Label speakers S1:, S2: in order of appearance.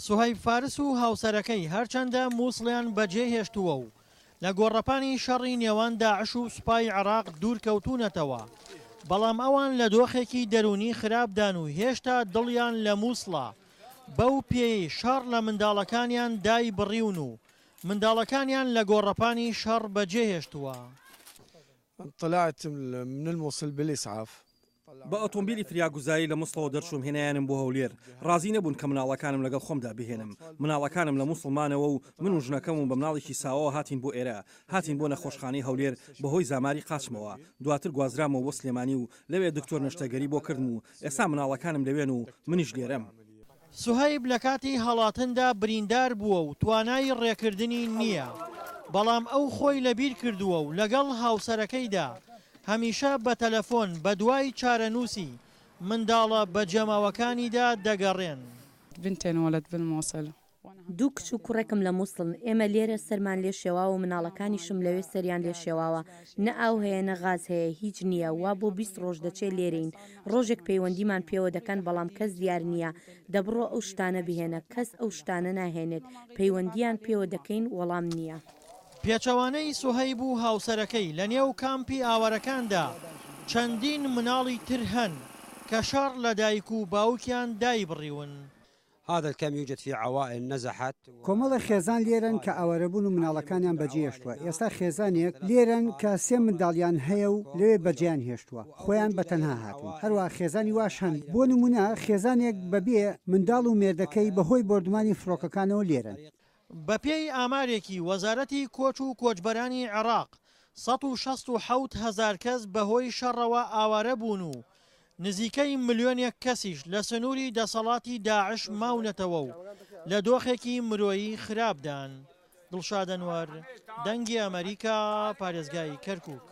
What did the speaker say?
S1: سوهەیب فارس و هاوسەرەکەی هەرچەندە مووسڵیان بەجێ هێشتووە و لە گۆڕەپانی شەڕی نێوان داعش و سوپای عێراق دوورکەوتونەتەوە، بەڵام ئەوان لە دۆخێکی دەرونی خراپدان و هێشتا دڵیان لە مووسڵە. بەو پێی شەڕ لە منداڵەکانیان دای بڕیون و منداڵەکانیان لە گۆڕەپانی شەڕ بەجێ هێشتووە.
S2: طلعت من الموصل بالإسعاف
S3: بە ئۆتۆمبیلی فریاگوزاری لە مووسڵەوە دەرچووم هێنایانم بۆ هەولێر. ڕازی نەبوون کە مناڵەکانم لەگەڵ خۆمدا بهێنم. مناڵەکانم لە مووسڵمانەوە و من و ژنەکەم و بە مناڵێکی ساوەوە هاتین بۆ ئێرە، هاتین بۆ نەخۆشخانەی هەولێر بەهۆی زاماری قاچمەوە. دواتر گوازرامەوە بۆ سلێمانی و لەوێ دکتۆر نەشتەگەری بۆ کردم و ئێستا مناڵەکانم لەوێن و منیش لێرەم.
S1: سوهەیب لە کاتی هەڵاتندا بریندار بووە و توانای ڕێکردنی نییە، بەڵام ئەو خۆی لەبیر کردووە و لەگەڵ هاوسەرەکەیدا هەمیشە بە تەلەفۆن بە دوای چارەنووسی منداڵە بە جەماوەکانیدا دەگەڕێن.
S4: بنتين ولد بالموصل.
S5: دوو کچ و کوڕێکم لە مووسڵن. ئێمە لێرە سەرمان لێ شێواوە و مناڵەکانیشم لەوێ سەریان لێ شێواوە. نە ئاو هەیە نە غاز هەیە، هیچ نییە. وا بۆ 20 ڕۆژ دەچێت لێرەین. ڕۆژێک پەیوەندیمان پێوە دەکەن بەڵام کەس دیار نییە. دەبڕۆ ئەو شتانە بهێنە، کەس ئەو شتانە ناهێنێت. پەیوەندیان پێوە دەکەین وەڵام نییە.
S1: پێچەوانەی سوهەیب و هاوسەرەکەی لە نێو کامپی ئاوەرەکاندا چەندین مناڵی تر هەن کە شەڕ لە دایک و باوکیان دای بڕیون.
S6: هذا الكم يوجد في عوائل نزحت.
S7: کۆمەڵە خێزان لێرن کە ئاوارەبوون و مناڵەکانیان بەجێهێشتووە. ئێستا خێزانێک لێرن کە 3 منداڵیان هەیە و لەوێ بەجیان هێشتووە، خۆیان بەتەنها هاتون. هەروە خێزانی واش هەن. بۆ نمونە خێزانێک بەبێ منداڵ و مێردەکەی بەهۆی بردمانی فڕۆکەکانەوە لێرن.
S1: بەپێی ئامارێکی وەزارەتی کۆچ و کۆچبەرانی عێراق 167,000 کەس بەهۆی شەڕەوە ئاوارە بوون و نزیکەی ملیۆنێک کەسیش لە سنووری دەسەڵاتی داعش ماونەتەوە و لە دۆخێکی مرۆیی خراپدان. دڵشاد ئەنوەر، دەنگی ئەمریکا، پارێزگای کەرکووک.